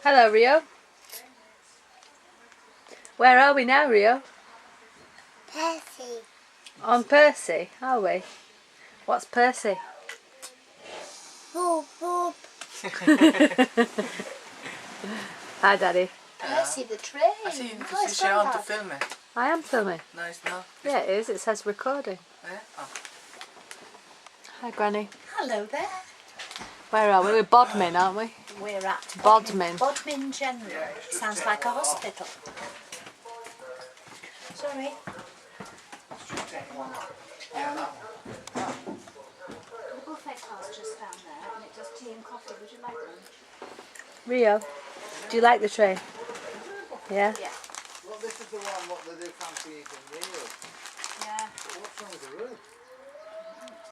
Hello, Rio. Where are we now, Rio? Percy. On Percy, are we? What's Percy? Boop, boop. Hi, Daddy. Percy the train. I see you Oh, can share on to film it. I am filming. No, it's not. Yeah, it is. It says recording. Yeah? Oh. Hi, Granny. Hello there. Where are we? We're Bodmin, aren't we? We're at Bodmin. Bodmin General. Sounds like a hospital. Sorry. The buffet car's just down there and it does tea and coffee. Would you like lunch? Rio, do you like the train? Yeah? Yeah. Well, this is the one what they do fancy eating meals. Yeah. What's wrong with the roof?